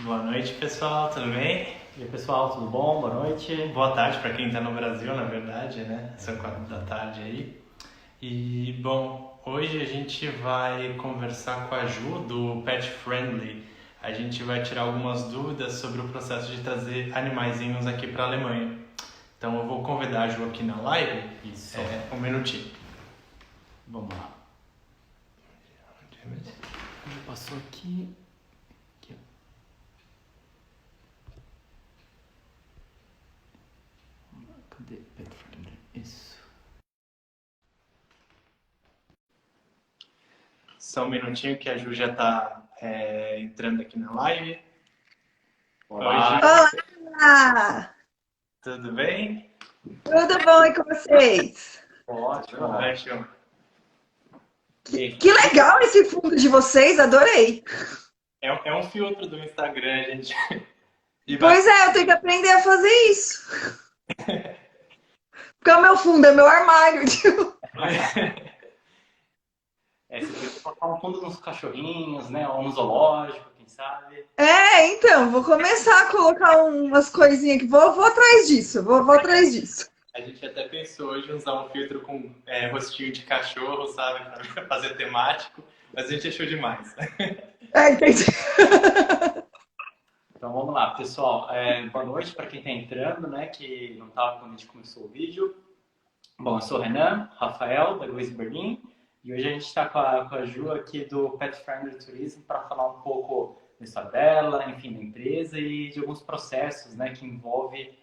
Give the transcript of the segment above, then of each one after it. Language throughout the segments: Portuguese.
Boa noite, pessoal, tudo bem? E aí, pessoal, tudo bom? Boa noite. Boa tarde para quem está no Brasil, na verdade, né? São 4 da tarde aí. E, bom, hoje a gente vai conversar com a Ju, do Pet Friendly. A gente vai tirar algumas dúvidas sobre o processo de trazer animaizinhos aqui para a Alemanha. Então eu vou convidar a Ju aqui na live. Isso. Um minutinho. Vamos lá. Passou aqui. Aqui, ó. Cadê? Pet Friendly. Isso. Só um minutinho que a Ju já está entrando aqui na live. Olá. Oi, Olá! tudo bem? Tudo bom e com vocês? Ótimo. Ótimo. Que legal esse fundo de vocês, adorei! É um filtro do Instagram, gente. E Pois é, eu tenho que aprender a fazer isso. Porque o meu fundo é meu armário. Tipo. Você podia colocar um fundo nos cachorrinhos, né? Ou no zoológico, quem sabe. Então, vou começar a colocar umas coisinhas aqui. Vou atrás disso, vou atrás disso. A gente até pensou hoje em usar um filtro com rostinho de cachorro, sabe? Pra fazer temático, mas a gente achou demais. Entendi. Então vamos lá, pessoal. Boa noite para quem está entrando, né? Que não estava quando a gente começou o vídeo. Bom, eu sou o Renan, Rafael, da Luiz Berlim. E hoje a gente está com a Ju aqui do Pet Friendly Tourism para falar um pouco da história dela, enfim, da empresa e de alguns processos, né, que envolve,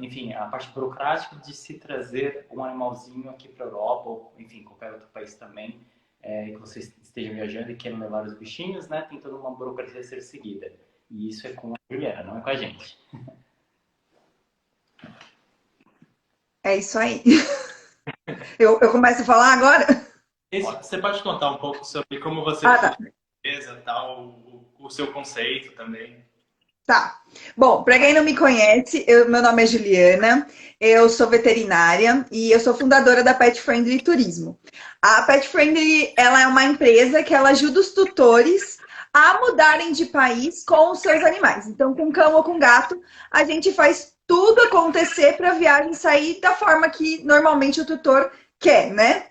enfim, a parte burocrática de se trazer um animalzinho aqui para a Europa ou, enfim, qualquer outro país também, que você esteja viajando e queira levar os bichinhos, né, tem toda uma burocracia a ser seguida. E isso é com a Juliana, não é com a gente. É isso aí. Eu começo a falar agora? Você pode contar um pouco sobre como você Tá. fez a empresa, tal, o seu conceito também? Tá. Bom, para quem não me conhece, meu nome é Juliana, eu sou veterinária e eu sou fundadora da Pet Friendly Turismo. A Pet Friendly, ela é uma empresa que ela ajuda os tutores a mudarem de país com os seus animais. Então, com cão ou com gato, a gente faz tudo acontecer para a viagem sair da forma que normalmente o tutor quer, né?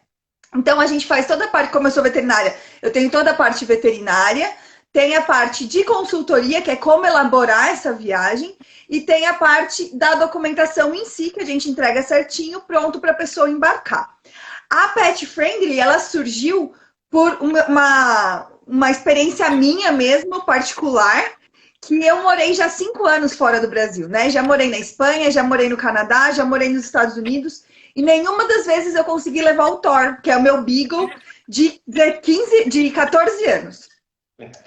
Então, a gente faz toda a parte, como eu sou veterinária, eu tenho toda a parte veterinária, tem a parte de consultoria, que é como elaborar essa viagem, e tem a parte da documentação em si, que a gente entrega certinho, pronto para a pessoa embarcar. A Pet Friendly, ela surgiu por uma experiência minha mesmo, particular, que eu morei já 5 anos fora do Brasil, né? Já morei na Espanha, já morei no Canadá, já morei nos Estados Unidos, e nenhuma das vezes eu consegui levar o Thor, que é o meu Beagle de 14 anos.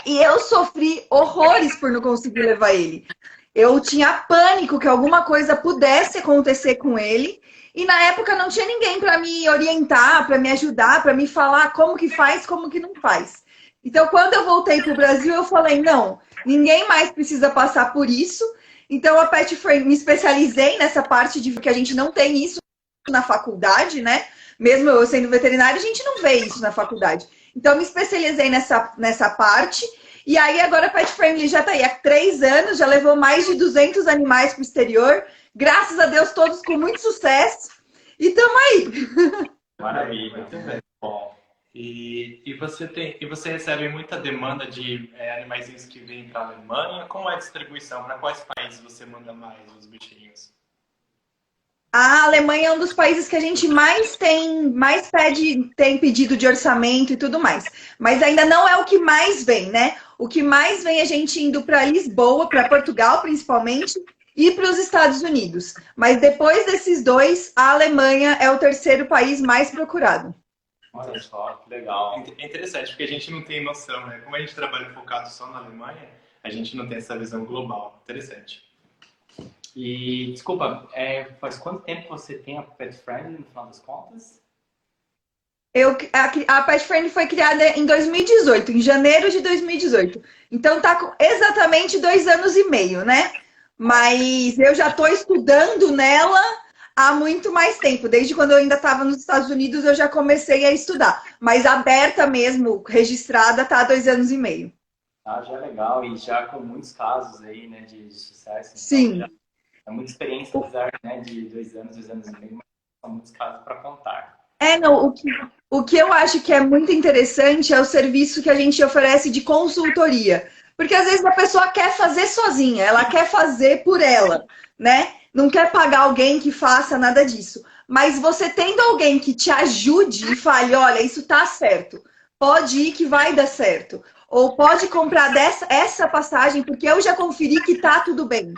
E eu sofri horrores por não conseguir levar ele. Eu tinha pânico que alguma coisa pudesse acontecer com ele. E na época não tinha ninguém para me orientar, para me ajudar, para me falar como que faz, como que não faz. Então, quando eu voltei para o Brasil, eu falei, não, ninguém mais precisa passar por isso. Então, a Pet Friendly, me especializei nessa parte de que a gente não tem isso na faculdade, né? Mesmo eu sendo veterinária, a gente não vê isso na faculdade. Então, me especializei nessa parte. E aí, agora a Pet Friendly já está aí há 3 anos, já levou mais de 200 animais para o exterior. Graças a Deus, todos com muito sucesso. E estamos aí. Maravilha, muito bem. Bom. E você recebe muita demanda de animaizinhos que vêm para a Alemanha? Como é a distribuição? Para quais países você manda mais os bichinhos? A Alemanha é um dos países que a gente tem pedido de orçamento e tudo mais. Mas ainda não é o que mais vem, né? O que mais vem é a gente indo para Lisboa, para Portugal principalmente, e para os Estados Unidos. Mas depois desses dois, a Alemanha é o terceiro país mais procurado. Olha só, que legal. É interessante, porque a gente não tem noção, né? Como a gente trabalha focado só na Alemanha, a gente não tem essa visão global. Interessante. E, desculpa, faz quanto tempo você tem a Pet Friendly, no final das contas? A Pet Friendly foi criada em 2018, em janeiro de 2018. Então tá com exatamente 2 anos e meio, né? Mas eu já estou estudando nela há muito mais tempo. Desde quando eu ainda estava nos Estados Unidos, eu já comecei a estudar. Mas aberta mesmo, registrada, tá há 2 anos e meio. já é legal e já com muitos casos aí, né, de sucesso. Então, Sim. é muita experiência, apesar, né, de 2 anos e meio, mas são muitos casos para contar. Não, o que eu acho que é muito interessante é o serviço que a gente oferece de consultoria. Porque às vezes a pessoa quer fazer sozinha, ela quer fazer por ela, né? Não quer pagar alguém que faça nada disso. Mas você tendo alguém que te ajude e fale, olha, isso tá certo, pode ir que vai dar certo. Ou pode comprar essa passagem, porque eu já conferi que tá tudo bem.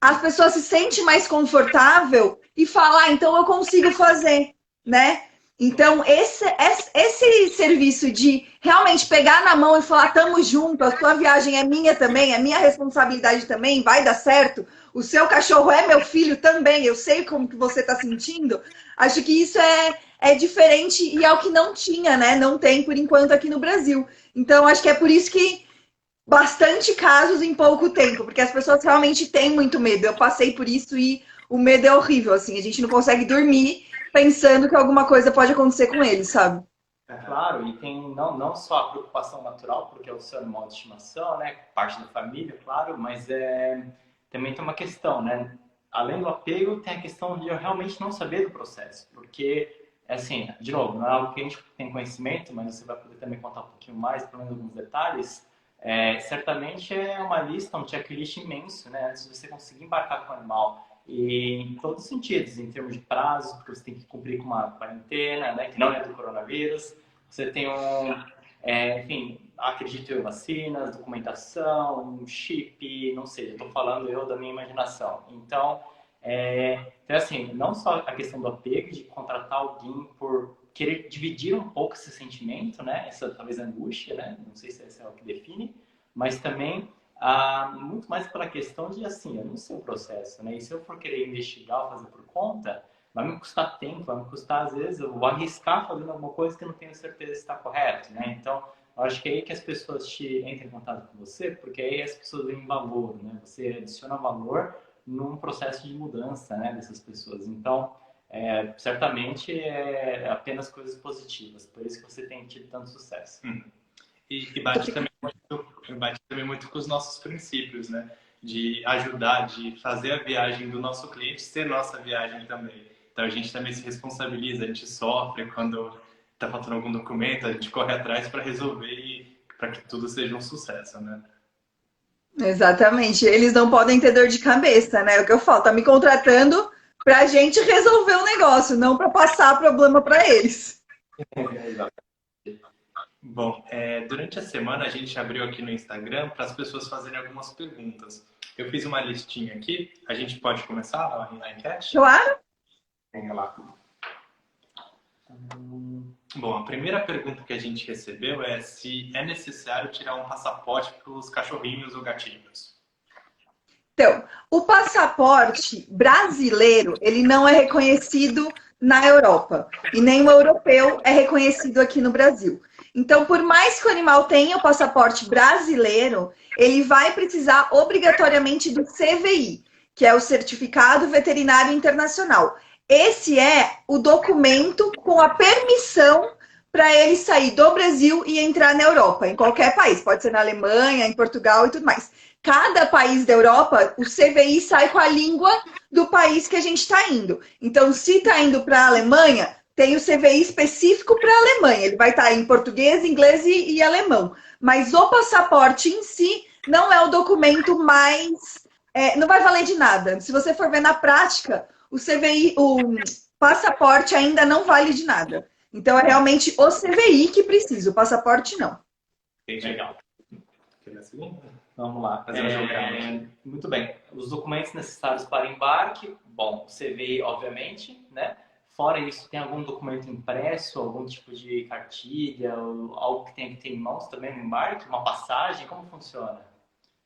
As pessoas se sentem mais confortável e falam, então eu consigo fazer, né? Então, esse serviço de realmente pegar na mão e falar, tamo junto, a sua viagem é minha também, é minha responsabilidade também, vai dar certo, o seu cachorro é meu filho também, eu sei como que você está sentindo. Acho que isso é diferente e é o que não tinha, né? Não tem, por enquanto, aqui no Brasil. Então, acho que é por isso que bastante casos em pouco tempo, porque as pessoas realmente têm muito medo. Eu passei por isso e o medo é horrível, assim, a gente não consegue dormir pensando que alguma coisa pode acontecer com ele, sabe? Claro, e tem não só a preocupação natural, porque é o seu animal de estimação, né, parte da família, claro, mas também tem uma questão, né? Além do apego, tem a questão de eu realmente não saber do processo, porque, assim, de novo, não é algo que a gente tem conhecimento, mas você vai poder também contar um pouquinho mais, pelo menos alguns detalhes. Certamente é uma lista, um checklist imenso, né, antes de você conseguir embarcar com o animal. E em todos os sentidos, em termos de prazo, porque você tem que cumprir com uma quarentena, né, que não é do coronavírus. Você tem enfim, acredito eu, vacinas, documentação, um chip, não sei, estou falando eu da minha imaginação. Então, assim, não só a questão do apego, de contratar alguém por querer dividir um pouco esse sentimento, né, essa talvez angústia, né, não sei se esse é o que define, mas também muito mais pela questão de, assim, eu não sei o processo, né? E se eu for querer investigar ou fazer por conta, vai me custar tempo, vai me custar, às vezes, eu vou arriscar fazendo alguma coisa que eu não tenho certeza se está correto, né? Então, eu acho que é aí que as pessoas entram em contato com você, porque aí as pessoas veem valor, né? Você adiciona valor num processo de mudança, né, dessas pessoas. Então, certamente é apenas coisas positivas, por isso que você tem tido tanto sucesso. E bate também muito com os nossos princípios, né? De ajudar, de fazer a viagem do nosso cliente ser nossa viagem também. Então a gente também se responsabiliza, a gente sofre quando está faltando algum documento, a gente corre atrás para resolver e para que tudo seja um sucesso, né? Exatamente. Eles não podem ter dor de cabeça, né? É o que eu falo, tá me contratando pra gente resolver o negócio, não para passar problema para eles. Bom, durante a semana a gente abriu aqui no Instagram para as pessoas fazerem algumas perguntas. Eu fiz uma listinha aqui, a gente pode começar a enquete? Claro. Vamos lá. Bom, a primeira pergunta que a gente recebeu é se é necessário tirar um passaporte para os cachorrinhos ou gatinhos. Então, o passaporte brasileiro, ele não é reconhecido na Europa. E nem o europeu é reconhecido aqui no Brasil. Então, por mais que o animal tenha o passaporte brasileiro, ele vai precisar obrigatoriamente do CVI, que é o Certificado Veterinário Internacional. Esse é o documento com a permissão para ele sair do Brasil e entrar na Europa, em qualquer país. Pode ser na Alemanha, em Portugal e tudo mais. Cada país da Europa, o CVI sai com a língua do país que a gente está indo. Então, se está indo para a Alemanha, tem o CVI específico para a Alemanha. Ele vai estar em português, inglês e alemão. Mas o passaporte em si não é o documento mais... não vai valer de nada. Se você for ver na prática, o CVI, o passaporte ainda não vale de nada. Então, é realmente o CVI que precisa, o passaporte não. Legal. Quer ver a segunda? Vamos lá. Fazer um jogral. Muito bem. Os documentos necessários para embarque, bom, o CVI, obviamente, né? Fora isso, tem algum documento impresso, algum tipo de cartilha, ou algo que tem que ter em mãos também no embarque? Uma passagem? Como funciona?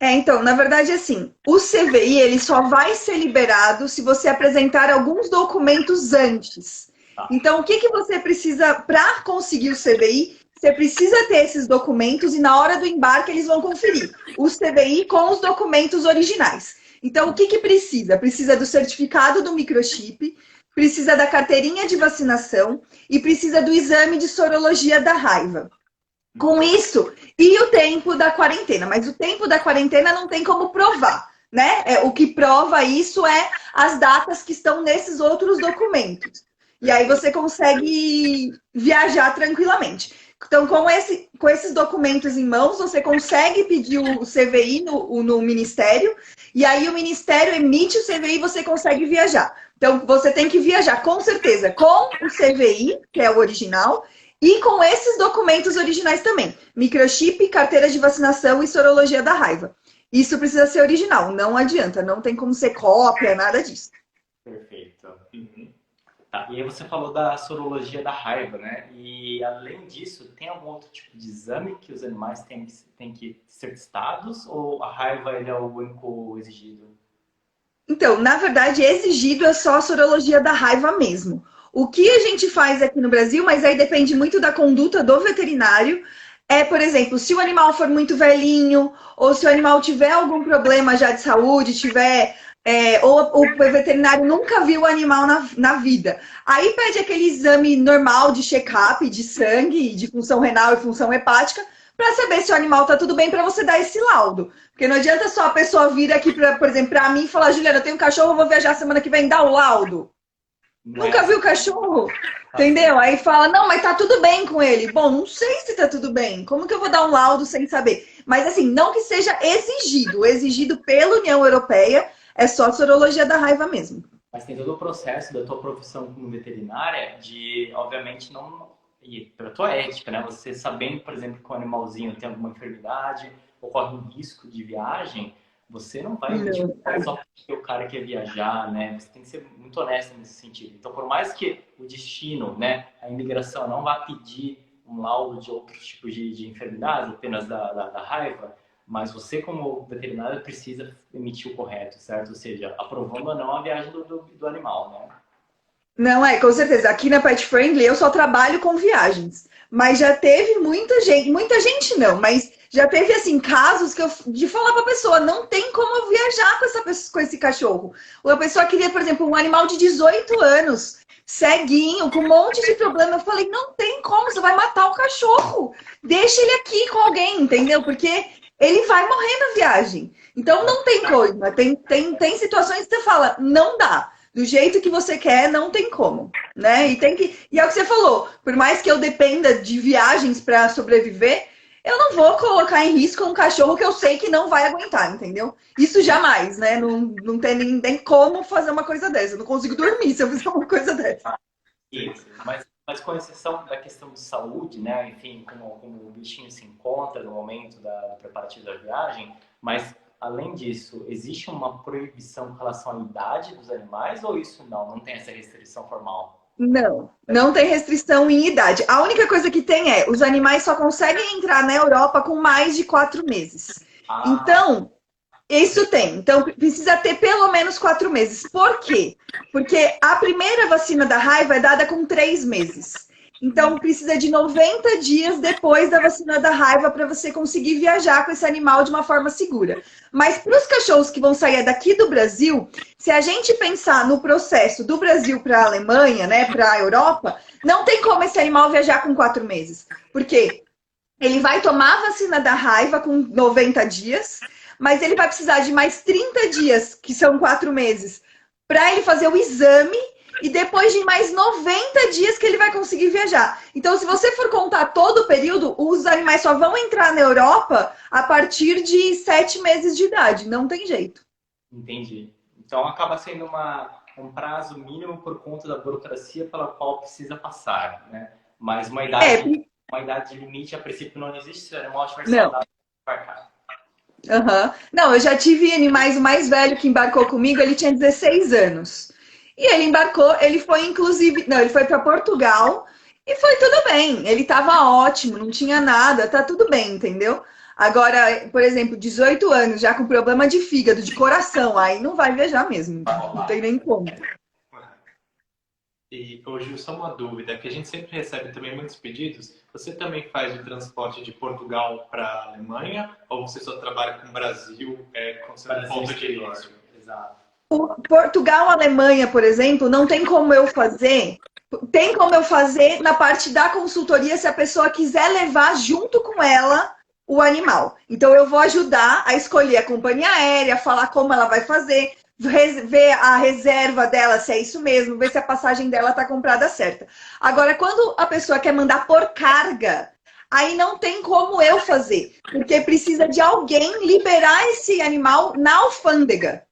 Então, na verdade, assim, o CVI ele só vai ser liberado se você apresentar alguns documentos antes. Então, o que você precisa para conseguir o CVI? Você precisa ter esses documentos e na hora do embarque eles vão conferir o CVI com os documentos originais. Então, o que precisa? Precisa do certificado do microchip, precisa da carteirinha de vacinação e precisa do exame de sorologia da raiva. Com isso, e o tempo da quarentena. Mas o tempo da quarentena não tem como provar, né? O que prova isso é as datas que estão nesses outros documentos. E aí você consegue viajar tranquilamente. Então, com esses documentos em mãos, você consegue pedir o CVI no Ministério, e aí o Ministério emite o CVI e você consegue viajar. Então, você tem que viajar, com certeza, com o CVI, que é o original, e com esses documentos originais também. Microchip, carteira de vacinação e sorologia da raiva. Isso precisa ser original, não adianta, não tem como ser cópia, nada disso. Perfeito. Uhum. Tá, e aí você falou da sorologia da raiva, né? E além disso, tem algum outro tipo de exame que os animais têm que ser testados ou a raiva ele é o único exigido? Então, na verdade, exigido é só a sorologia da raiva mesmo. O que a gente faz aqui no Brasil, mas aí depende muito da conduta do veterinário, é, por exemplo, se o animal for muito velhinho, ou se o animal tiver algum problema já de saúde, ou o veterinário nunca viu o animal na vida. Aí pede aquele exame normal de check-up, de sangue, de função renal e função hepática, para saber se o animal está tudo bem, para você dar esse laudo. Porque não adianta só a pessoa vir aqui, por exemplo, para mim e falar, Juliana, eu tenho um cachorro, eu vou viajar semana que vem, dá o laudo. Não é Nunca viu o assim. cachorro, entendeu? Aí fala, não, mas tá tudo bem com ele. Bom, não sei se tá tudo bem. Como que eu vou dar um laudo sem saber? Mas assim, não que seja exigido pela União Europeia, é só sorologia da raiva mesmo. Mas tem todo o processo da tua profissão como veterinária de, obviamente, não... E pela tua ética, né? Você sabendo, por exemplo, que o animalzinho tem alguma enfermidade ou corre um risco de viagem, você não vai emitir Não. só porque o cara quer viajar, né? Você tem que ser muito honesto nesse sentido. Então, por mais que o destino, né, a imigração não vá pedir um laudo de outros tipos de enfermidades, apenas da raiva, mas você, como veterinário, precisa emitir o correto, certo? Ou seja, aprovando ou não a viagem do animal, né? Não é, com certeza. Aqui na Pet Friendly eu só trabalho com viagens. Mas já teve muita gente não, mas já teve assim casos de falar para a pessoa, não tem como eu viajar com esse cachorro. Ou a pessoa queria, por exemplo, um animal de 18 anos, ceguinho, com um monte de problema. Eu falei, não tem como, você vai matar o cachorro. Deixa ele aqui com alguém, entendeu? Porque ele vai morrer na viagem. Então não tem coisa. Tem situações que você fala, não dá. Do jeito que você quer, não tem como, né? E é o que você falou, por mais que eu dependa de viagens para sobreviver, eu não vou colocar em risco um cachorro que eu sei que não vai aguentar, entendeu? Isso jamais, né? Não tem nem como fazer uma coisa dessa. Eu não consigo dormir se eu fizer uma coisa dessa. Isso, mas com exceção da questão de saúde, né? Enfim, como o bichinho se encontra no momento do preparativo da viagem, mas além disso, existe uma proibição com relação à idade dos animais ou isso não tem essa restrição formal? Não tem restrição em idade. A única coisa que tem é, os animais só conseguem entrar na Europa com mais de 4 meses. Ah, Então, isso tem. Então, precisa ter pelo menos 4 meses. Por quê? Porque a primeira vacina da raiva é dada com 3 meses. Então, precisa de 90 dias depois da vacina da raiva para você conseguir viajar com esse animal de uma forma segura. Mas para os cachorros que vão sair daqui do Brasil, se a gente pensar no processo do Brasil para a Alemanha, né, para a Europa, não tem como esse animal viajar com 4 meses. Por quê? Ele vai tomar a vacina da raiva com 90 dias, mas ele vai precisar de mais 30 dias, que são 4 meses, para ele fazer o exame e depois de mais 90 dias que ele vai conseguir viajar. Então, se você for contar todo o período, os animais só vão entrar na Europa a partir de 7 meses de idade. Não tem jeito. entendi. Então acaba sendo um prazo mínimo por conta da burocracia pela qual precisa passar, né? Mas uma idade limite a princípio não existe se o animal estiver Não. saudável para cá. Uhum. Não, eu já tive animais, o mais velho que embarcou comigo, ele tinha 16 anos. E ele embarcou, ele foi inclusive, não, ele foi para Portugal e foi tudo bem. Ele estava ótimo, não tinha nada, tá tudo bem, entendeu? Agora, por exemplo, 18 anos, já com problema de fígado, de coração, aí não vai viajar mesmo. Não tem nem como. E hoje só uma dúvida, que a gente sempre recebe também muitos pedidos. Você também faz o transporte de Portugal para a Alemanha ou você só trabalha com o Brasil como seu ponto de início? Exato. Portugal, Alemanha, por exemplo, não tem como eu fazer. Tem como eu fazer na parte da consultoria se a pessoa quiser levar junto com ela o animal. Então eu vou ajudar a escolher a companhia aérea, falar como ela vai fazer, ver a reserva dela, se é isso mesmo, ver se a passagem dela está comprada certa. Agora, quando a pessoa quer mandar por carga, aí não tem como eu fazer, porque precisa de alguém liberar esse animal na alfândega.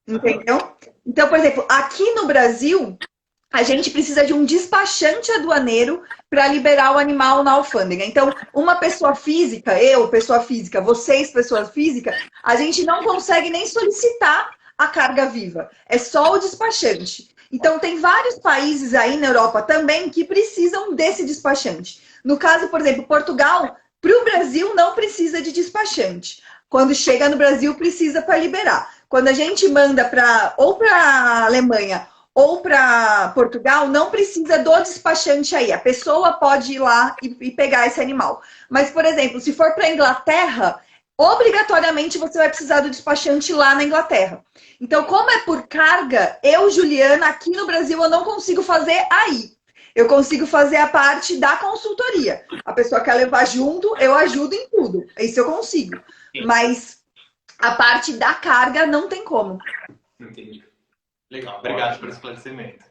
Entendeu? Então, por exemplo, aqui no Brasil, a gente precisa de um despachante aduaneiro para liberar o animal na alfândega. Então, uma pessoa física, eu, pessoa física, vocês, pessoa física, a gente não consegue nem solicitar a carga viva. É só o despachante. Então, tem vários países aí na Europa também que precisam desse despachante. No caso, por exemplo, Portugal, para o Brasil não precisa de despachante. Quando chega no Brasil, precisa para liberar. Quando a gente manda ou para a Alemanha ou para Portugal, não precisa do despachante aí. A pessoa pode ir lá e pegar esse animal. Mas, por exemplo, se for para a Inglaterra, obrigatoriamente você vai precisar do despachante lá na Inglaterra. Então, como é por carga, eu, Juliana, aqui no Brasil, eu não consigo fazer aí. Eu consigo fazer a parte da consultoria. A pessoa quer levar junto, eu ajudo em tudo. Isso eu consigo. Mas a parte da carga não tem como. Entendi. Legal, obrigado por esclarecimento.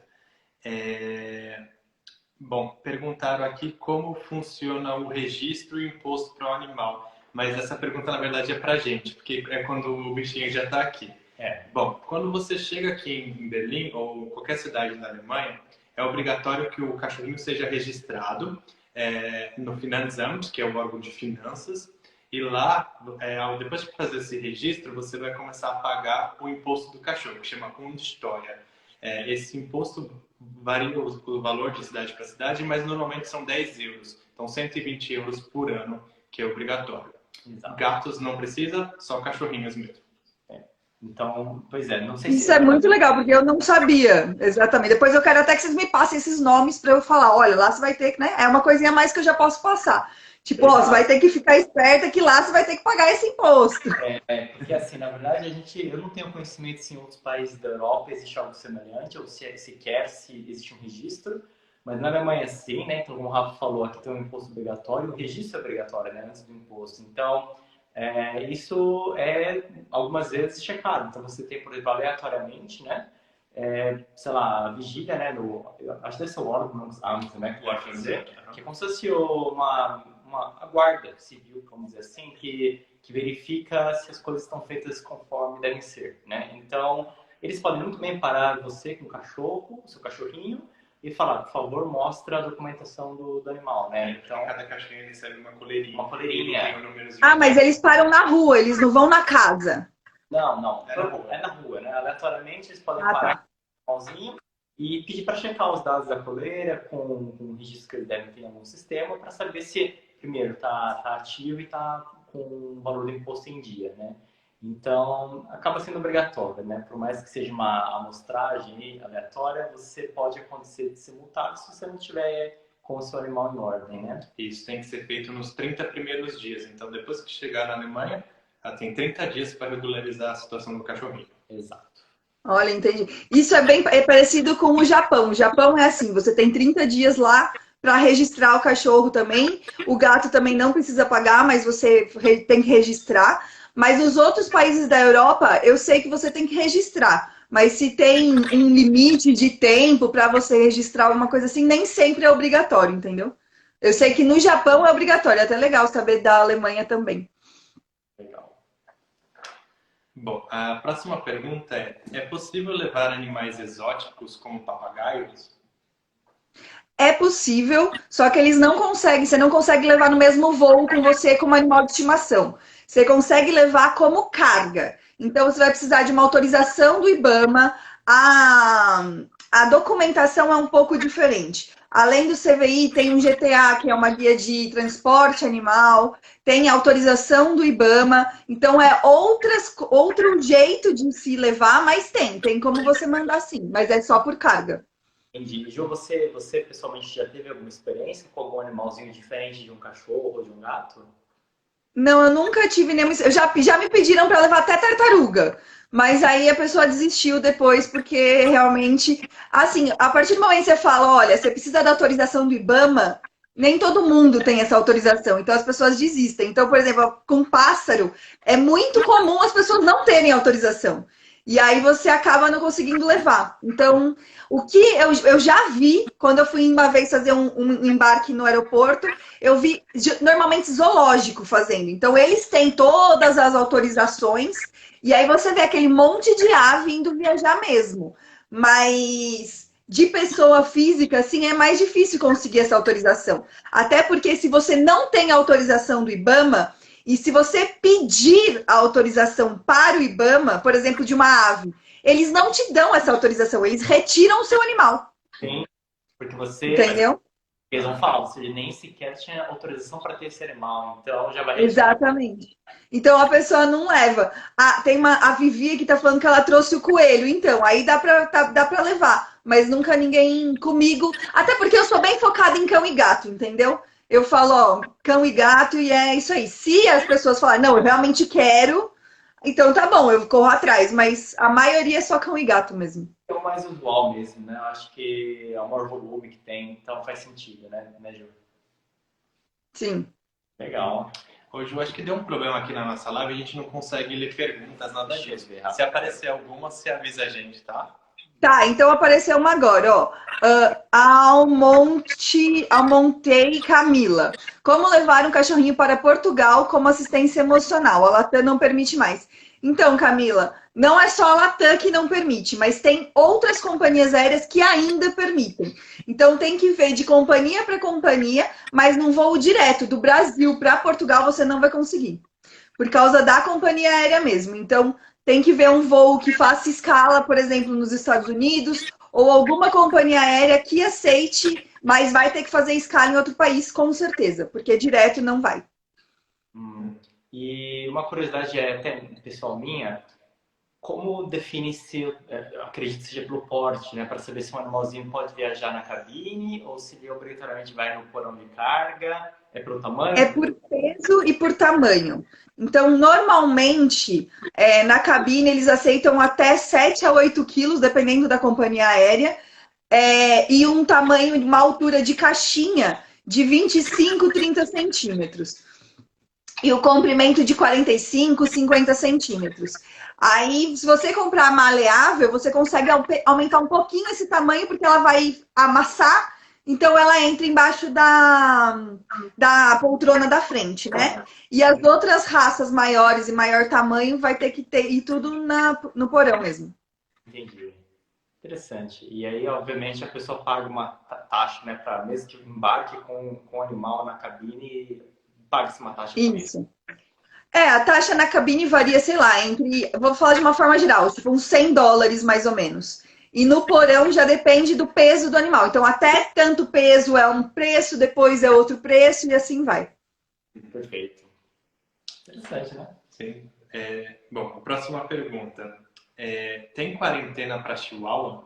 Bom, perguntaram aqui como funciona o registro e o imposto para o animal. Mas essa pergunta, na verdade, é para a gente, porque é quando o bichinho já está aqui. Bom, quando você chega aqui em Berlim ou qualquer cidade da Alemanha, é obrigatório que o cachorrinho seja registrado no Finanzamt, que é o órgão de finanças. E lá, depois de fazer esse registro, você vai começar a pagar o imposto do cachorro, que chama Hundsteuer. Esse imposto varia o valor de cidade para cidade, mas normalmente são 10 euros. Então, 120 euros por ano, que é obrigatório. Exato. Gatos não precisa, só cachorrinhos mesmo. Então, pois é, não sei Isso é muito legal, porque eu não sabia exatamente. Depois eu quero até que vocês me passem esses nomes para eu falar, olha, lá você vai ter que, né? É uma coisinha a mais que eu já posso passar. Tipo, ó, você vai ter que ficar esperta que lá você vai ter que pagar esse imposto. Porque assim, na verdade, eu não tenho conhecimento se em outros países da Europa existe algo semelhante, ou se existe um registro, mas na Alemanha sim, né? Então, como o Rafa falou, aqui tem um imposto obrigatório, o registro é obrigatório, né? Antes do imposto. Então, isso é algumas vezes checado. Então, você tem, por exemplo, aleatoriamente, né? Sei lá, a vigília, né? Acho que deve ser o Ordnungsamt, né? Que vai fazer, que é como se fosse a guarda civil, vamos dizer assim, que verifica se as coisas estão feitas conforme devem ser, né? Então, eles podem muito bem parar você com o cachorro, o seu cachorrinho, e falar, por favor, mostra a documentação do animal, né? Então, cada cachorrinho recebe uma coleirinha. Uma coleirinha. Mas eles param na rua, eles não vão na casa. Não. É na rua, né? Aleatoriamente, eles podem parar com o animalzinho e pedir para checar os dados da coleira com o registro que eles devem ter em algum sistema para saber se, primeiro, tá ativo e tá com o valor do imposto em dia, né? Então, acaba sendo obrigatório, né? Por mais que seja uma amostragem aleatória, você pode acontecer de ser multado se você não tiver com o seu animal em ordem, né? Isso tem que ser feito nos 30 primeiros dias. Então, depois que chegar na Alemanha, tem 30 dias para regularizar a situação do cachorrinho. Exato. Olha, entendi. Isso é parecido com o Japão. O Japão é assim, você tem 30 dias lá para registrar o cachorro também. O gato também não precisa pagar, mas você tem que registrar. Mas nos outros países da Europa, eu sei que você tem que registrar. Mas se tem um limite de tempo para você registrar alguma coisa assim, nem sempre é obrigatório, entendeu? Eu sei que no Japão é obrigatório. É até legal saber da Alemanha também. Legal. Bom, a próxima pergunta é possível levar animais exóticos como papagaios? É possível, só que eles não conseguem, você não consegue levar no mesmo voo com você como animal de estimação. Você consegue levar como carga. Então, você vai precisar de uma autorização do IBAMA. A documentação é um pouco diferente. Além do CVI, tem um GTA, que é uma guia de transporte animal. Tem autorização do IBAMA. Então, é outro jeito de se levar, mas tem como você mandar sim. Mas é só por carga. Entendi. Ju, você pessoalmente já teve alguma experiência com algum animalzinho diferente de um cachorro ou de um gato? Não, eu nunca tive nenhuma. Já me pediram para levar até tartaruga. Mas aí a pessoa desistiu depois, porque realmente, assim, a partir do momento que você fala, olha, você precisa da autorização do IBAMA, nem todo mundo tem essa autorização, então as pessoas desistem. Então, por exemplo, com pássaro, é muito comum as pessoas não terem autorização. E aí você acaba não conseguindo levar. Então, o que eu já vi, quando eu fui uma vez fazer um embarque no aeroporto, eu vi normalmente zoológico fazendo. Então, eles têm todas as autorizações. E aí você vê aquele monte de ave indo viajar mesmo. Mas de pessoa física, assim, é mais difícil conseguir essa autorização. Até porque se você não tem autorização do IBAMA, e se você pedir a autorização para o IBAMA, por exemplo, de uma ave, eles não te dão essa autorização, eles retiram o seu animal. Sim, porque você, Entendeu? eles vão falar, você nem sequer tinha autorização para ter esse animal, então já vai retirar. Exatamente. Então a pessoa não leva. Ah, tem a Vivi que tá falando que ela trouxe o coelho. Então, aí dá pra levar. Mas nunca ninguém comigo. Até porque eu sou bem focada em cão e gato, entendeu? Eu falo, ó, cão e gato e é isso aí. Se as pessoas falarem, não, eu realmente quero, então tá bom, eu corro atrás. Mas a maioria é só cão e gato mesmo. É o mais usual mesmo, né? Eu acho que é o maior volume que tem, então faz sentido, né, Ju? Sim. Legal. Ô, Ju, acho que deu um problema aqui na nossa live, a gente não consegue ler perguntas, nada Deixa eu disso. ver, Rafa. Se aparecer alguma, você avisa a gente, tá? Tá, então apareceu uma agora, ó. Almontei Camila. Como levar um cachorrinho para Portugal como assistência emocional? A Latam não permite mais. Então, Camila, não é só a Latam que não permite, mas tem outras companhias aéreas que ainda permitem. Então tem que ver de companhia para companhia, mas num voo direto do Brasil para Portugal você não vai conseguir. Por causa da companhia aérea mesmo. Então, tem que ver um voo que faça escala, por exemplo, nos Estados Unidos, ou alguma companhia aérea que aceite, mas vai ter que fazer escala em outro país, com certeza, porque direto não vai. E uma curiosidade é até pessoal minha, como define se, eu acredito que seja pelo porte, né? Para saber se um animalzinho pode viajar na cabine ou se ele obrigatoriamente vai no porão de carga, é pelo tamanho? É por peso e por tamanho. Então, normalmente, na cabine, eles aceitam até 7 a 8 quilos, dependendo da companhia aérea, e um tamanho, uma altura de caixinha de 25, 30 centímetros. E o comprimento de 45, 50 centímetros. Aí, se você comprar maleável, você consegue aumentar um pouquinho esse tamanho, porque ela vai amassar, então ela entra embaixo da poltrona da frente, né? E as outras raças maiores e maior tamanho vai ter que ir tudo no porão mesmo. Entendi. Interessante. E aí, obviamente, a pessoa paga uma taxa, né? Para mesmo que embarque com o animal na cabine, paga-se uma taxa por isso. Isso. A taxa na cabine varia, sei lá, vou falar de uma forma geral, tipo uns $100 mais ou menos. E no porão já depende do peso do animal. Então, até tanto peso é um preço, depois é outro preço e assim vai. Perfeito. Interessante, né? Sim. Bom, a próxima pergunta. Tem quarentena para Chihuahua?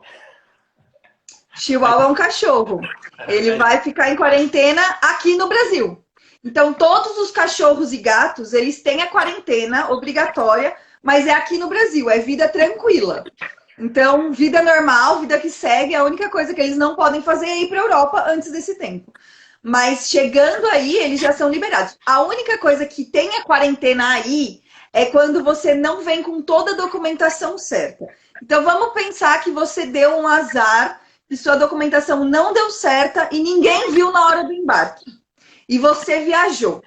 Chihuahua é um cachorro. Ele vai ficar em quarentena aqui no Brasil. Então, todos os cachorros e gatos, eles têm a quarentena obrigatória, mas é aqui no Brasil, é vida tranquila. Então, vida normal, vida que segue, a única coisa que eles não podem fazer é ir para a Europa antes desse tempo. Mas chegando aí, eles já são liberados. A única coisa que tem a quarentena aí é quando você não vem com toda a documentação certa. Então, vamos pensar que você deu um azar, que sua documentação não deu certa e ninguém viu na hora do embarque. E você viajou.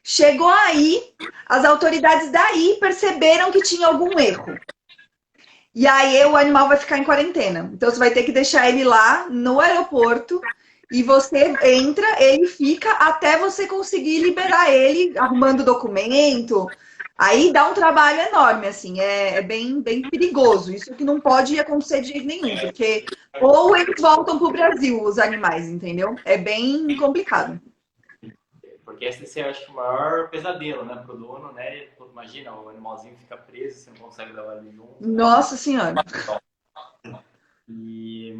Chegou aí, as autoridades daí perceberam que tinha algum erro. E aí o animal vai ficar em quarentena. Então você vai ter que deixar ele lá no aeroporto e você entra, ele fica até você conseguir liberar ele, arrumando documento. Aí dá um trabalho enorme, assim, é bem, bem perigoso. Isso que não pode acontecer de jeito nenhum, porque ou eles voltam para o Brasil, os animais, entendeu? É bem complicado. Porque esse eu acho o maior pesadelo, né, pro dono, né? Imagina, o animalzinho fica preso, você não consegue levar ele junto. Nossa Senhora. E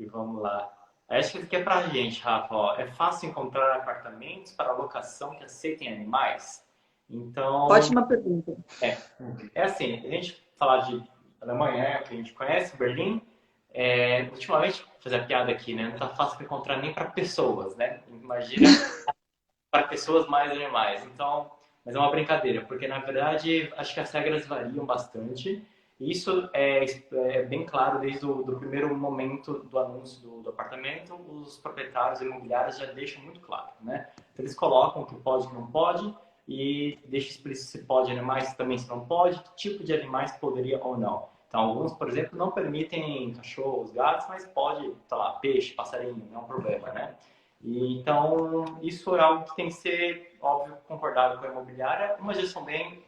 vamos lá. Acho que isso aqui é pra gente, Rafa. Ó. É fácil encontrar apartamentos para locação que aceitem animais? Então, Ótima pergunta. é assim, a gente falar de Alemanha, que a gente conhece, Berlim, ultimamente, vou fazer a piada aqui, né? Não tá fácil de encontrar nem para pessoas, né? Imagina para pessoas mais animais. Então, mas é uma brincadeira, porque na verdade acho que as regras variam bastante. E isso é bem claro desde o do primeiro momento do anúncio do apartamento, os proprietários imobiliários já deixam muito claro, né? Então, eles colocam o que pode e o que não pode e deixa explícito se pode animais, também se não pode, que tipo de animais poderia ou não. Então, alguns, por exemplo, não permitem cachorros, gatos, mas pode, sei lá, peixe, passarinho, não é um problema, né? E, então, isso é algo que tem que ser, óbvio, concordado com a imobiliária, uma gestão bem,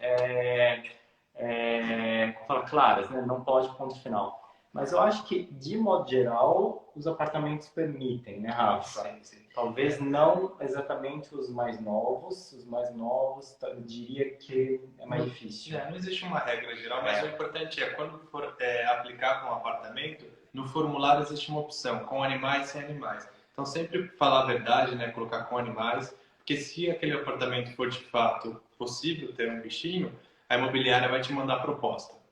como fala, claras, né? Não pode ponto final. Mas eu acho que, de modo geral, os apartamentos permitem, né, Rafa? Sim, sim. Talvez não exatamente os mais novos. Os mais novos, eu diria que é mais difícil. Não existe uma regra geral, mas o importante é, quando for aplicar para um apartamento, no formulário existe uma opção, com animais e sem animais. Então, sempre falar a verdade, né, colocar com animais, porque se aquele apartamento for de fato possível ter um bichinho, a imobiliária vai te mandar a proposta.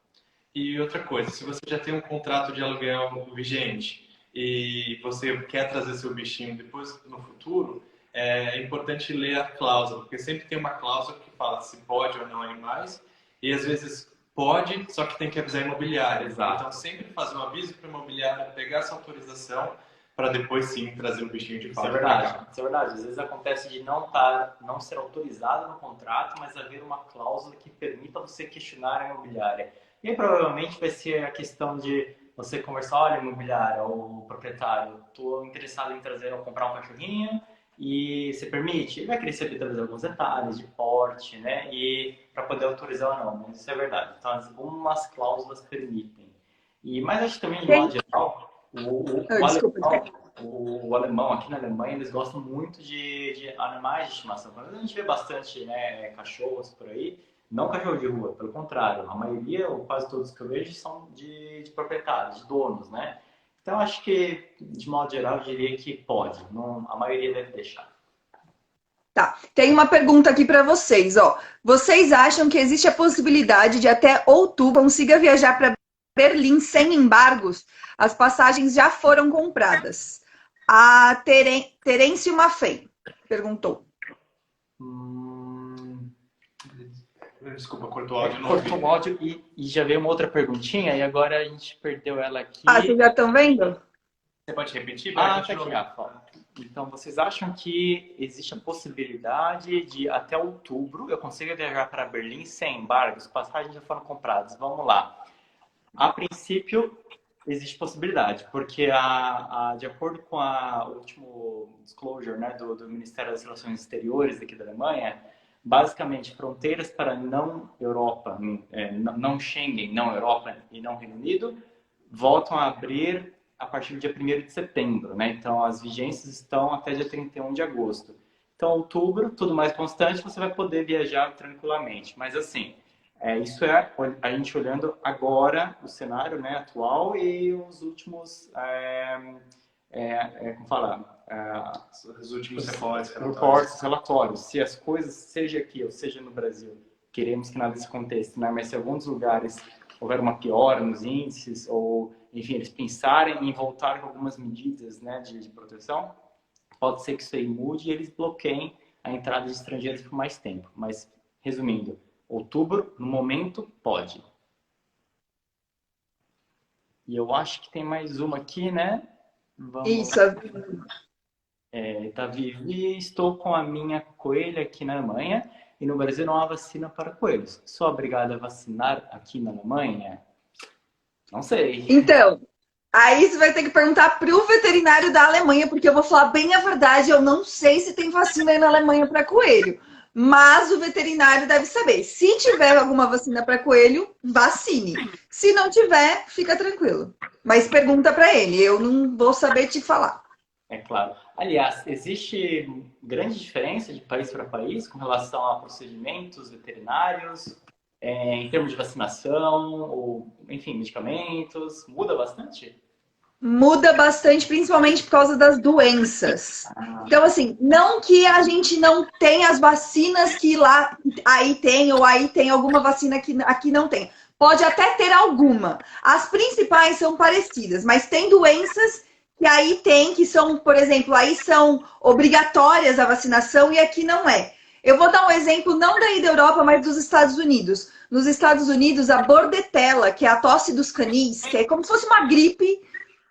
E outra coisa, se você já tem um contrato de aluguel vigente e você quer trazer seu bichinho depois no futuro, é importante ler a cláusula, porque sempre tem uma cláusula que fala se pode ou não animais, e às vezes pode, só que tem que avisar a imobiliária. Exato. Então sempre fazer um aviso para a imobiliária, pegar essa autorização para depois sim trazer o bichinho de Isso fato é para verdade, cá. isso é verdade. Às vezes acontece de não ser autorizado no contrato, mas haver uma cláusula que permita você questionar a imobiliária. E aí, provavelmente vai ser a questão de você conversar, olha, imobiliária ou proprietário, estou interessado em trazer ou comprar um cachorrinho e você permite? Ele vai querer saber talvez alguns detalhes de porte, né? E para poder autorizar ou não, mas isso é verdade. Então, algumas cláusulas permitem. Mas acho que também, de modo geral, o Desculpa. o alemão, aqui na Alemanha, eles gostam muito de animais de estimação. A gente vê bastante, né, cachorros por aí, não cachorro de rua, pelo contrário, a maioria, ou quase todos que eu vejo, são de proprietários, de donos, né? Então, acho que, de modo geral, eu diria que pode, não, a maioria deve deixar. Tá, tem uma pergunta aqui para vocês, ó. Vocês acham que existe a possibilidade de até outubro consiga viajar para Berlim sem embargos? As passagens já foram compradas. A Terêncio Maffei perguntou. Desculpa, cortou o áudio. Cortou o áudio e já veio uma outra perguntinha e agora a gente perdeu ela aqui. Ah, vocês já estão vendo? Você pode repetir? Tá aqui, Rafa. Então, vocês acham que existe a possibilidade de até outubro eu consiga viajar para Berlim sem embargos? Passagens já foram compradas. Vamos lá. A princípio, existe possibilidade, porque de acordo com o último disclosure, né, do Ministério das Relações Exteriores aqui da Alemanha, basicamente fronteiras para não Europa, não Schengen, não Europa e não Reino Unido, voltam a abrir a partir do dia 1º de setembro, né? Então, as vigências estão até dia 31 de agosto. Então, outubro, tudo mais constante, você vai poder viajar tranquilamente. Mas, assim, isso é a gente olhando agora o cenário, né, atual e os últimos, como falar? Os últimos reportes, relatórios. Se as coisas, seja aqui ou seja no Brasil, queremos que nada disso aconteça, né? Mas se alguns lugares houver uma piora nos índices ou, enfim, eles pensarem em voltar com algumas medidas, né, de proteção, pode ser que isso aí mude e eles bloqueiem a entrada de estrangeiros por mais tempo. Mas, resumindo, outubro, no momento, pode. E eu acho que tem mais uma aqui, né? Isso. Tá Vivi, estou com a minha coelha aqui na Alemanha e no Brasil não há vacina para coelhos. Sou obrigada a vacinar aqui na Alemanha? Não sei. Então, aí você vai ter que perguntar para o veterinário da Alemanha, porque eu vou falar bem a verdade, eu não sei se tem vacina aí na Alemanha para coelho. Mas o veterinário deve saber. Se tiver alguma vacina para coelho, vacine. Se não tiver, fica tranquilo. Mas pergunta para ele, eu não vou saber te falar. É claro. Aliás, existe grande diferença de país para país com relação a procedimentos veterinários, em termos de vacinação, ou, enfim, medicamentos? Muda bastante? Muda bastante, principalmente por causa das doenças. Ah, Então, assim, não que a gente não tenha as vacinas que lá aí tem, ou aí tem alguma vacina que aqui não tem. Pode até ter alguma. As principais são parecidas, mas tem doenças que aí tem, que são, por exemplo, aí são obrigatórias a vacinação e aqui não é. Eu vou dar um exemplo, não daí da Europa, mas dos Estados Unidos. Nos Estados Unidos, a bordetela, que é a tosse dos canis, que é como se fosse uma gripe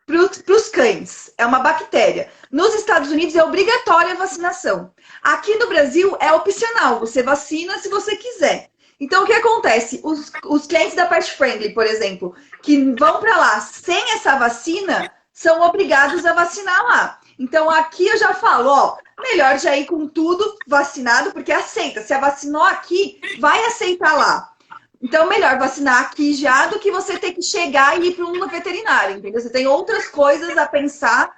para os cães. É uma bactéria. Nos Estados Unidos é obrigatória a vacinação. Aqui no Brasil é opcional. Você vacina se você quiser. Então, o que acontece? Os clientes da Pet Friendly, por exemplo, que vão para lá sem essa vacina, são obrigados a vacinar lá. Então, aqui eu já falo, ó, melhor já ir com tudo vacinado, porque aceita. Se a vacinou aqui, vai aceitar lá. Então, melhor vacinar aqui já do que você ter que chegar e ir para um veterinário, entendeu? Você tem outras coisas a pensar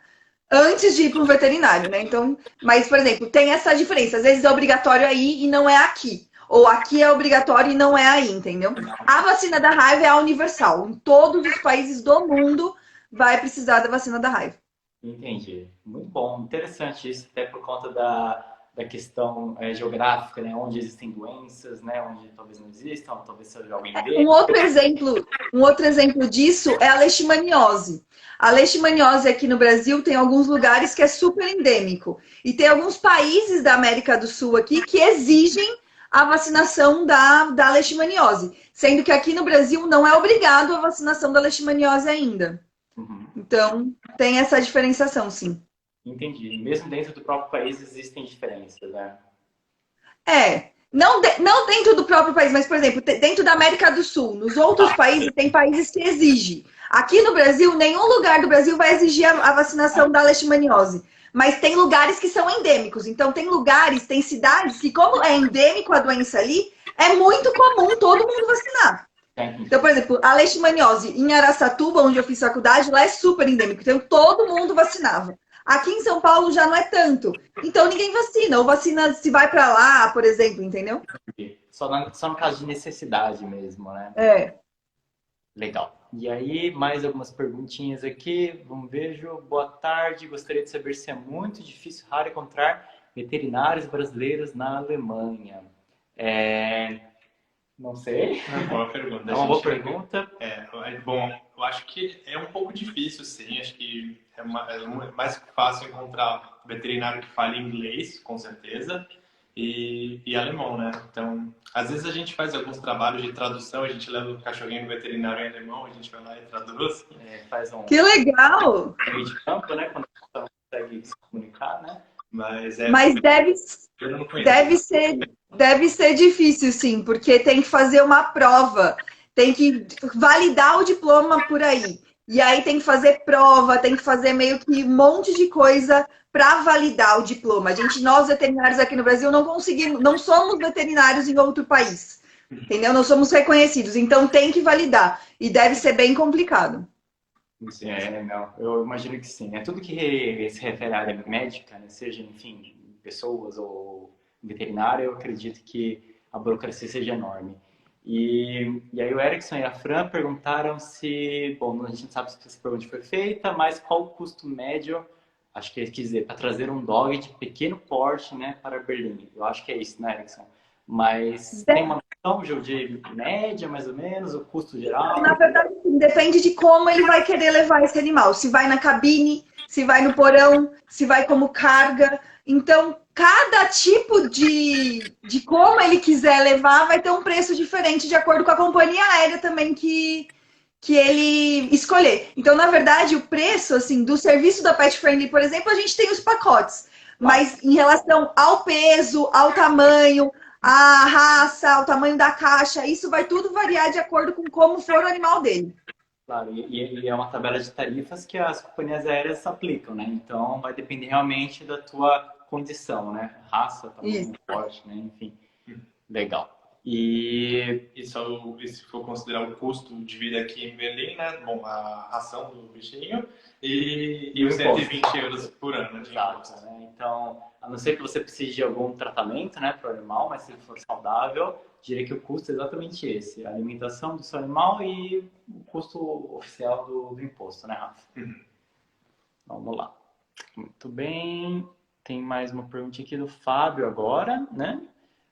antes de ir para um veterinário, né? Então, mas, por exemplo, tem essa diferença. Às vezes é obrigatório aí e não é aqui. Ou aqui é obrigatório e não é aí, entendeu? A vacina da raiva é a universal. Em todos os países do mundo vai precisar da vacina da raiva. entendi. Muito bom, interessante isso, até por conta da questão geográfica, né? Onde existem doenças, né? Onde talvez não existam, talvez seja algo endêmico. Um outro exemplo disso é a leishmaniose. A leishmaniose aqui no Brasil tem alguns lugares que é super endêmico. E tem alguns países da América do Sul aqui que exigem a vacinação da leishmaniose. Sendo que aqui no Brasil não é obrigado a vacinação da leishmaniose ainda. Uhum. Então, tem essa diferenciação, sim. Entendi. Mesmo dentro do próprio país existem diferenças, né? Não dentro do próprio país, mas, por exemplo, dentro da América do Sul, nos outros países, tem países que exigem. Aqui no Brasil, nenhum lugar do Brasil vai exigir a vacinação da leishmaniose. Mas tem lugares que são endêmicos. Então, tem lugares, tem cidades que, como é endêmico a doença ali, é muito comum todo mundo vacinar. Então, por exemplo, a leishmaniose em Araçatuba, onde eu fiz faculdade, lá é super endêmico. Então, todo mundo vacinava. Aqui em São Paulo já não é tanto. Então, ninguém vacina. Ou vacina se vai para lá, por exemplo, entendeu? Só no caso de necessidade mesmo, né? É. Legal. E aí, mais algumas perguntinhas aqui. Vamos ver, Ju. Boa tarde. Gostaria de saber se é muito difícil, raro encontrar veterinários brasileiros na Alemanha. Não sei. É uma boa pergunta. É uma boa pergunta. Bom, eu acho que é um pouco difícil, sim. Acho que é mais fácil encontrar veterinário que fale inglês, com certeza, e alemão, né? Então, às vezes a gente faz alguns trabalhos de tradução, a gente leva o cachorrinho no veterinário em alemão, a gente vai lá e traduz. Faz um Que legal! meio de campo, né? Quando a gente não consegue se comunicar, né? Mas eu não conheço. deve ser difícil, sim, porque tem que fazer uma prova, tem que validar o diploma por aí. E aí tem que fazer prova, tem que fazer meio que um monte de coisa para validar o diploma. Nós veterinários aqui no Brasil não conseguimos, não somos veterinários em outro país, entendeu? Não somos reconhecidos, então tem que validar e deve ser bem complicado. Sim, não. Eu imagino que sim. É tudo que se refere à área médica, né? Seja, enfim, pessoas ou veterinário, eu acredito que a burocracia seja enorme. E aí o Erickson e a Fran perguntaram se, bom, a gente não sabe se essa pergunta foi feita, mas qual o custo médio, acho que quer dizer, para trazer um dog de pequeno porte, né, para Berlim. Eu acho que é isso, né, Erickson? Mas tem uma noção, Gil, de média, mais ou menos, o custo geral? Na verdade, depende de como ele vai querer levar esse animal. Se vai na cabine, se vai no porão, se vai como carga. Então, cada tipo de como ele quiser levar vai ter um preço diferente de acordo com a companhia aérea também que ele escolher. Então, na verdade, o preço assim do serviço da Pet Friendly, por exemplo, a gente tem os pacotes. Mas em relação ao peso, ao tamanho, a raça, o tamanho da caixa, isso vai tudo variar de acordo com como for o animal dele. Claro, e é uma tabela de tarifas que as companhias aéreas aplicam, né? Então, vai depender realmente da tua condição, né? Raça, tamanho, porte, né? Enfim, legal. E se for considerar o custo de vida aqui em Berlim, né? Bom, a ração do bichinho e os 120 euros por ano de imposto. Né? Então, a não ser que você precise de algum tratamento, né, para o animal, mas se ele for saudável, diria que o custo é exatamente esse: a alimentação do seu animal e o custo oficial do imposto, né, Rafa? Vamos lá. Muito bem. Tem mais uma pergunta aqui do Fábio agora, né?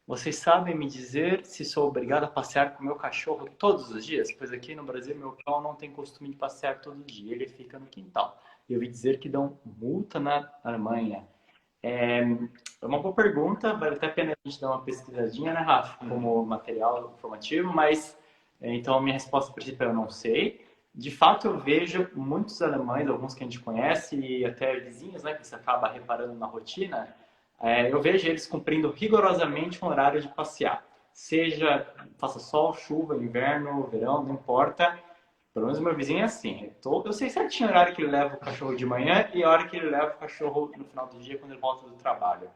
Vocês sabem me dizer se sou obrigado a passear com meu cachorro todos os dias? Pois aqui no Brasil meu cão não tem costume de passear todo dia, ele fica no quintal. E eu ouvi dizer que dão multa na Alemanha. É uma boa pergunta, vale até a pena a gente dar uma pesquisadinha, né, Rafa, como material informativo, mas então a minha resposta principal eu não sei. De fato, eu vejo muitos alemães, alguns que a gente conhece e até vizinhos, né, que você acaba reparando na rotina, eu vejo eles cumprindo rigorosamente um horário de passear. Seja faça sol, chuva, inverno, verão, não importa. Pelo menos o meu vizinho é assim. Eu sei certinho o horário que ele leva o cachorro de manhã e a hora que ele leva o cachorro no final do dia, quando ele volta do trabalho.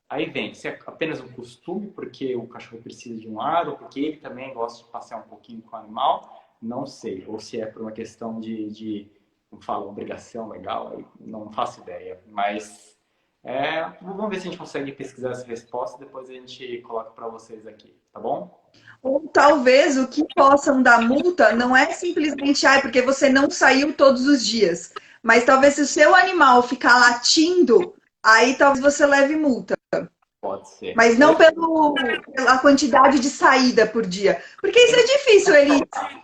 Aí vem, se é apenas um costume, porque o cachorro precisa de um ar, ou porque ele também gosta de passear um pouquinho com o animal, não sei. Ou se é por uma questão como fala, obrigação legal, aí não faço ideia. Mas vamos ver se a gente consegue pesquisar essa resposta, depois a gente coloca para vocês aqui, tá bom? Ou talvez o que possam dar multa não é simplesmente porque você não saiu todos os dias. Mas talvez se o seu animal ficar latindo, aí talvez você leve multa. Pode ser. Mas não pela quantidade de saída por dia. Porque isso é difícil,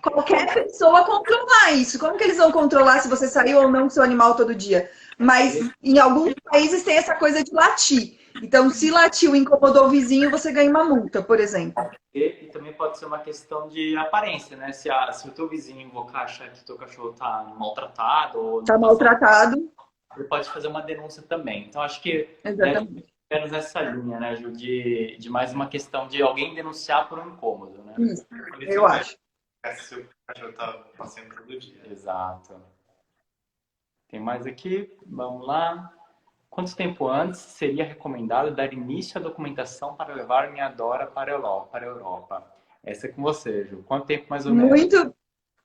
qualquer pessoa controlar isso. Como que eles vão controlar se você saiu ou não com seu animal todo dia? Mas em alguns países tem essa coisa de latir. Então, se latiu e incomodou o vizinho, você ganha uma multa, por exemplo. E também pode ser uma questão de aparência, né? Se o teu vizinho invocar, achar que o teu cachorro está maltratado ou Tá maltratado. ele pode fazer uma denúncia também. Então, acho que Exatamente. menos nessa linha, né, Ju? De mais uma questão de alguém denunciar por um incômodo, né? Isso, eu acho. Se o cachorro tá passeando todo dia. Exato. Tem mais aqui? Vamos lá. Quanto tempo antes seria recomendado dar início à documentação para levar minha Dora para a Europa? Essa é com você, Ju. Quanto tempo mais ou menos?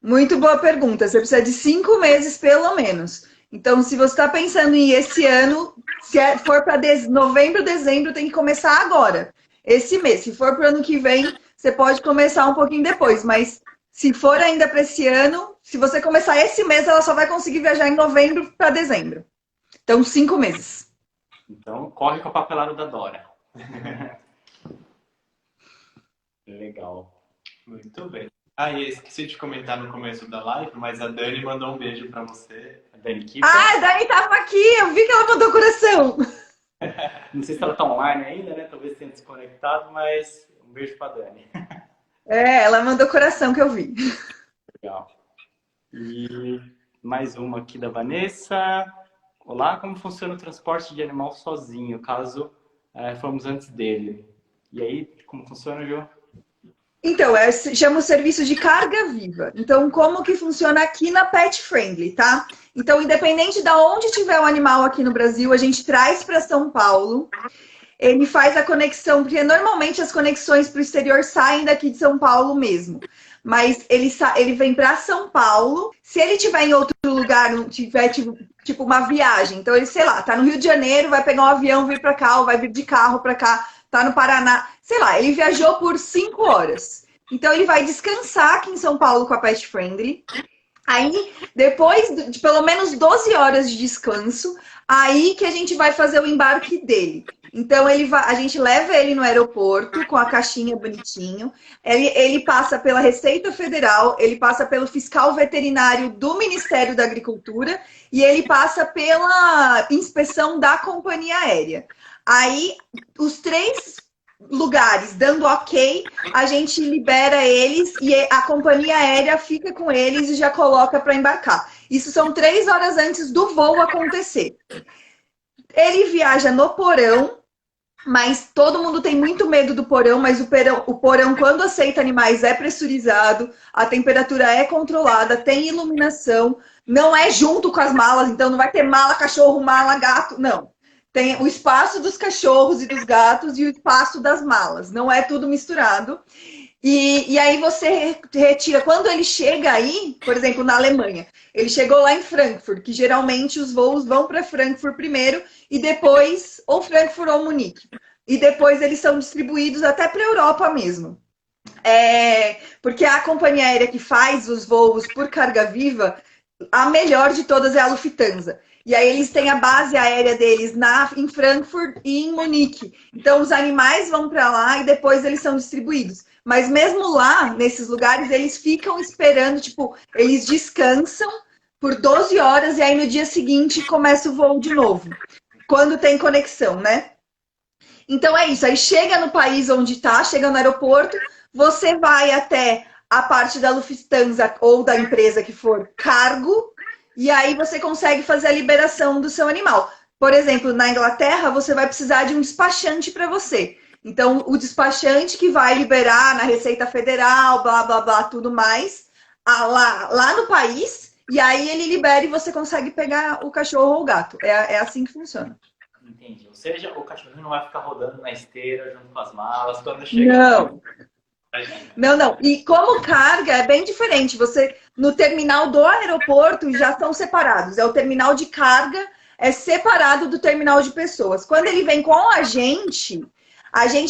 Muito boa pergunta. Você precisa de 5 meses, pelo menos. Então, se você está pensando em esse ano, se for para novembro, dezembro, tem que começar agora. Esse mês. Se for para o ano que vem, você pode começar um pouquinho depois. Mas se for ainda para esse ano, se você começar esse mês, ela só vai conseguir viajar em novembro para dezembro. Então, 5 meses. Então, corre com a papelada da Dora. Legal. Muito bem. E esqueci de comentar no começo da live, mas a Dani mandou um beijo pra você. A Dani Kipper. A Dani estava aqui, eu vi que ela mandou coração. Não sei se ela está online ainda, né? Talvez tenha desconectado, mas um beijo pra Dani. Ela mandou coração que eu vi. Legal. E mais uma aqui da Vanessa. Olá, como funciona o transporte de animal sozinho, caso formos antes dele? E aí, como funciona, Ju? Então, chama o serviço de carga viva. Então, como que funciona aqui na Pet Friendly, tá? Então, independente de onde tiver o animal aqui no Brasil, a gente traz para São Paulo. Ele faz a conexão, porque normalmente as conexões para o exterior saem daqui de São Paulo mesmo. Mas ele vem para São Paulo. Se ele estiver em outro lugar, não tiver tipo uma viagem, então ele, sei lá, tá no Rio de Janeiro, vai pegar um avião, vir para cá, ou vai vir de carro para cá, tá no Paraná, sei lá, ele viajou por 5 horas. Então ele vai descansar aqui em São Paulo com a Pet Friendly. Aí, depois de pelo menos 12 horas de descanso, aí que a gente vai fazer o embarque dele. Então, a gente leva ele no aeroporto com a caixinha bonitinho. Ele passa pela Receita Federal, ele passa pelo fiscal veterinário do Ministério da Agricultura e ele passa pela inspeção da companhia aérea. Aí, os 3 lugares dando ok, a gente libera eles e a companhia aérea fica com eles e já coloca para embarcar. Isso são 3 horas antes do voo acontecer. Ele viaja no porão, mas todo mundo tem muito medo do porão, mas o porão, quando aceita animais, é pressurizado, a temperatura é controlada, tem iluminação, não é junto com as malas, então não vai ter mala cachorro, mala gato, não. Tem o espaço dos cachorros e dos gatos e o espaço das malas, não é tudo misturado. E aí você retira, quando ele chega aí, por exemplo, na Alemanha, ele chegou lá em Frankfurt, que geralmente os voos vão para Frankfurt primeiro e depois, ou Frankfurt ou Munique. E depois eles são distribuídos até para a Europa mesmo. Porque a companhia aérea que faz os voos por carga viva, a melhor de todas é a Lufthansa. E aí eles têm a base aérea deles em Frankfurt e em Munique. Então os animais vão para lá e depois eles são distribuídos. Mas mesmo lá, nesses lugares, eles ficam esperando, tipo, eles descansam por 12 horas e aí no dia seguinte começa o voo de novo. Quando tem conexão, né? Então é isso, aí chega no país onde tá, chega no aeroporto, você vai até a parte da Lufthansa ou da empresa que for cargo, e aí você consegue fazer a liberação do seu animal. Por exemplo, na Inglaterra, você vai precisar de um despachante para você. Então, o despachante que vai liberar na Receita Federal, blá, blá, blá, tudo mais, lá no país, e aí ele libera e você consegue pegar o cachorro ou o gato. É assim que funciona. Entendi. Ou seja, o cachorrinho não vai ficar rodando na esteira junto com as malas quando chega. Não. Não. E como carga é bem diferente. Você, no terminal do aeroporto, já são separados. É o terminal de carga, é separado do terminal de pessoas. Quando ele vem com a gente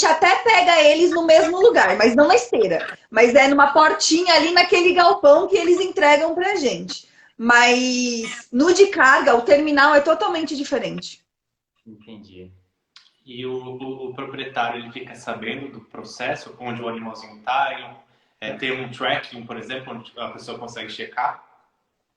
até pega eles no mesmo lugar, mas não na esteira. Mas é numa portinha ali naquele galpão que eles entregam pra gente. Mas no de carga, o terminal é totalmente diferente. Entendi. E o proprietário, ele fica sabendo do processo, onde o animalzinho está? Tem um tracking, por exemplo, onde a pessoa consegue checar?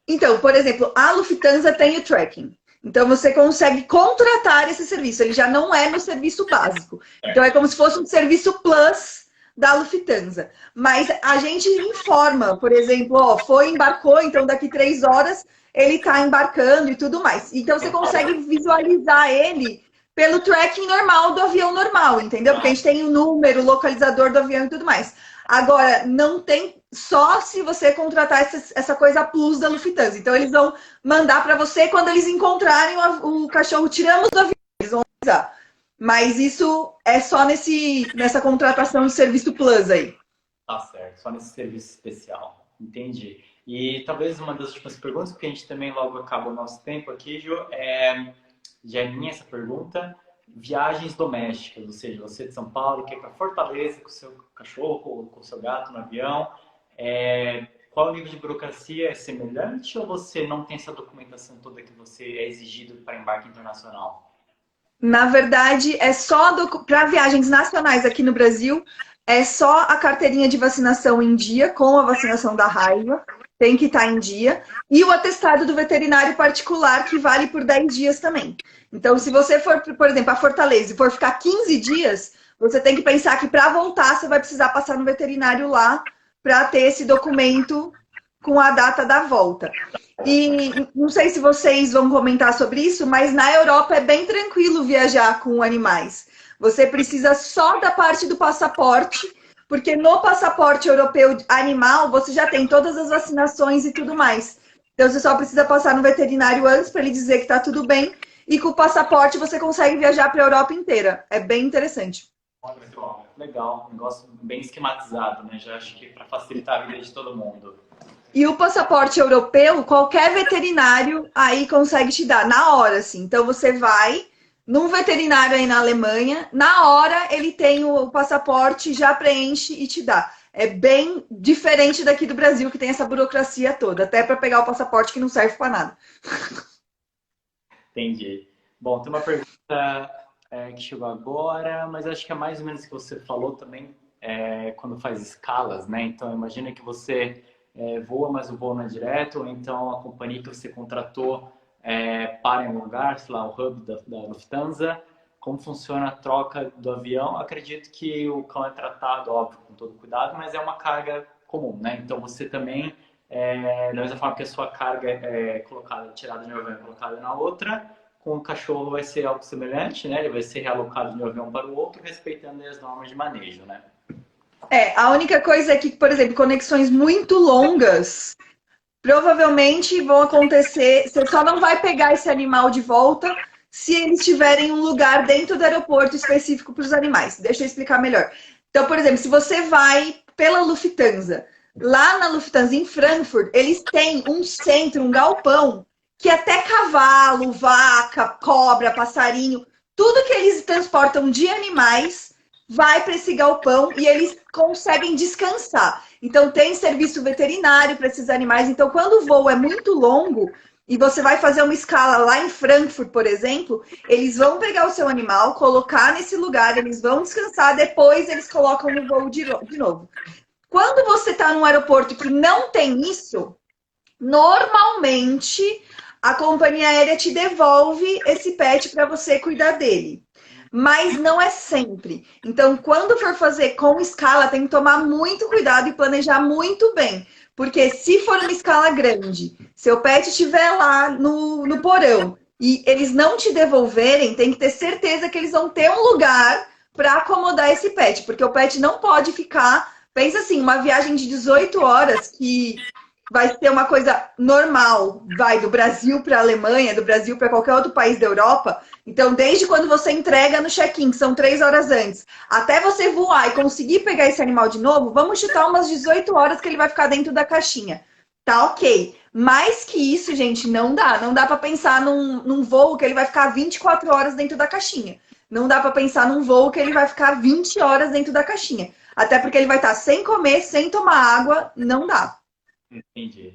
Então, por exemplo, a Lufthansa tem o tracking. Então, você consegue contratar esse serviço. Ele já não é no serviço básico. Então, é como se fosse um serviço plus da Lufthansa. Mas a gente informa, por exemplo, embarcou, então daqui 3 horas ele está embarcando e tudo mais. Então, você consegue visualizar ele pelo tracking normal do avião normal, entendeu? Porque a gente tem o número, o localizador do avião e tudo mais. Agora, não tem só se você contratar essa coisa plus da Lufthansa. Então, eles vão mandar para você quando eles encontrarem o cachorro. Tiramos do avião, eles vão avisar. Mas isso é só nessa contratação de serviço plus aí. Tá certo, só nesse serviço especial. Entendi. E talvez uma das últimas perguntas, porque a gente também logo acaba o nosso tempo aqui, Ju, já é minha essa pergunta. Viagens domésticas, ou seja, você de São Paulo quer ir para Fortaleza com o seu cachorro ou com o seu gato no avião. Qual o nível de burocracia? É semelhante ou você não tem essa documentação toda que você é exigido para embarque internacional? Na verdade, é só para viagens nacionais aqui no Brasil, é só a carteirinha de vacinação em dia, com a vacinação da raiva, tem que estar em dia, e o atestado do veterinário particular, que vale por 10 dias também. Então, se você for, por exemplo, a Fortaleza e for ficar 15 dias, você tem que pensar que para voltar, você vai precisar passar no veterinário lá para ter esse documento com a data da volta. E não sei se vocês vão comentar sobre isso, mas na Europa é bem tranquilo viajar com animais. Você precisa só da parte do passaporte, porque no passaporte europeu animal você já tem todas as vacinações e tudo mais. Então você só precisa passar no veterinário antes para ele dizer que está tudo bem. E com o passaporte você consegue viajar para a Europa inteira. É bem interessante. Olha só, legal. Um negócio bem esquematizado, né? Já acho que para facilitar a vida de todo mundo. E o passaporte europeu, qualquer veterinário aí consegue te dar na hora, assim. Então você vai num veterinário aí na Alemanha, na hora ele tem o passaporte, já preenche e te dá. É bem diferente daqui do Brasil, que tem essa burocracia toda, até para pegar o passaporte que não serve para nada. Entendi. Bom, tem uma pergunta que chegou agora, mas acho que é mais ou menos o que você falou também quando faz escalas, né? Então, imagina que você voa, mas o voo não é direto, ou então a companhia que você contratou para em um lugar, sei lá, o hub da Lufthansa. Como funciona a troca do avião? Acredito que o cão é tratado, óbvio, com todo cuidado, mas é uma carga comum, né? Então, você também, da mesma forma que a sua carga é tirada de um avião e colocada na outra, com o cachorro vai ser algo semelhante, né? Ele vai ser realocado de um avião para o outro, respeitando as normas de manejo, né? A única coisa é que, por exemplo, conexões muito longas provavelmente vão acontecer. Você só não vai pegar esse animal de volta se eles tiverem um lugar dentro do aeroporto específico para os animais. Deixa eu explicar melhor. Então, por exemplo, se você vai pela Lufthansa, lá na Lufthansa, em Frankfurt, eles têm um centro, um galpão, que até cavalo, vaca, cobra, passarinho, tudo que eles transportam de animais vai para esse galpão e eles conseguem descansar. Então, tem serviço veterinário para esses animais. Então, quando o voo é muito longo e você vai fazer uma escala lá em Frankfurt, por exemplo, eles vão pegar o seu animal, colocar nesse lugar, eles vão descansar, depois eles colocam no voo de novo. Quando você está num aeroporto que não tem isso, normalmente a companhia aérea te devolve esse pet para você cuidar dele. Mas não é sempre. Então, quando for fazer com escala, tem que tomar muito cuidado e planejar muito bem. Porque se for uma escala grande, seu pet estiver lá no porão e eles não te devolverem, tem que ter certeza que eles vão ter um lugar para acomodar esse pet. Porque o pet não pode ficar... Pensa assim, uma viagem de 18 horas que vai ser uma coisa normal, vai do Brasil para a Alemanha, do Brasil para qualquer outro país da Europa. Então, desde quando você entrega no check-in, que são 3 horas antes, até você voar e conseguir pegar esse animal de novo, vamos chutar umas 18 horas que ele vai ficar dentro da caixinha. Tá ok. Mais que isso, gente, não dá. Não dá para pensar num voo que ele vai ficar 24 horas dentro da caixinha. Não dá para pensar num voo que ele vai ficar 20 horas dentro da caixinha. Até porque ele vai estar sem comer, sem tomar água, não dá. Entendi.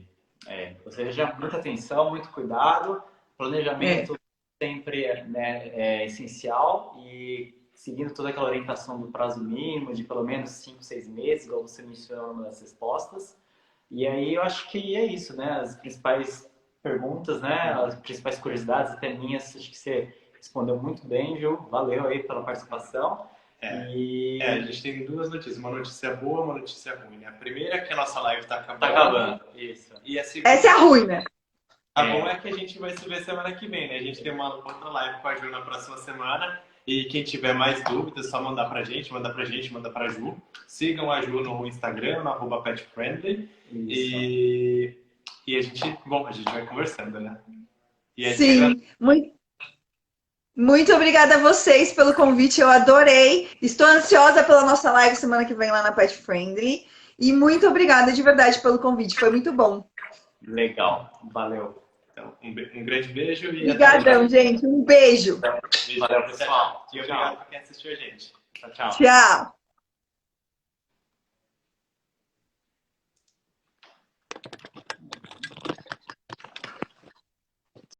Ou seja, muita atenção, muito cuidado, planejamento sempre é essencial e seguindo toda aquela orientação do prazo mínimo de pelo menos 5, 6 meses, igual você mencionou nas respostas. E aí eu acho que é isso, né? As principais perguntas, né? As principais curiosidades, até minhas, acho que você respondeu muito bem, Ju. Valeu aí pela participação. A gente tem duas notícias, uma notícia boa e uma notícia ruim, né? A primeira é que a nossa live está acabando. Tá acabando, isso. E a segunda... Essa é a ruim, né? A bom é que a gente vai se ver semana que vem, né? A gente tem uma outra live com a Ju na próxima semana. E quem tiver mais dúvidas, é só mandar pra gente, manda pra Ju. Sigam a Ju no Instagram, no @petfriendly. E a gente vai conversando, né? Sim, muito obrigada a vocês pelo convite, eu adorei. Estou ansiosa pela nossa live semana que vem lá na Pet Friendly. E muito obrigada de verdade pelo convite, foi muito bom. Legal, valeu. Então, um grande beijo e Obrigadão, gente. Um beijo. Valeu, pessoal. E obrigado por quem assistiu a gente. Tchau, tchau. Tchau.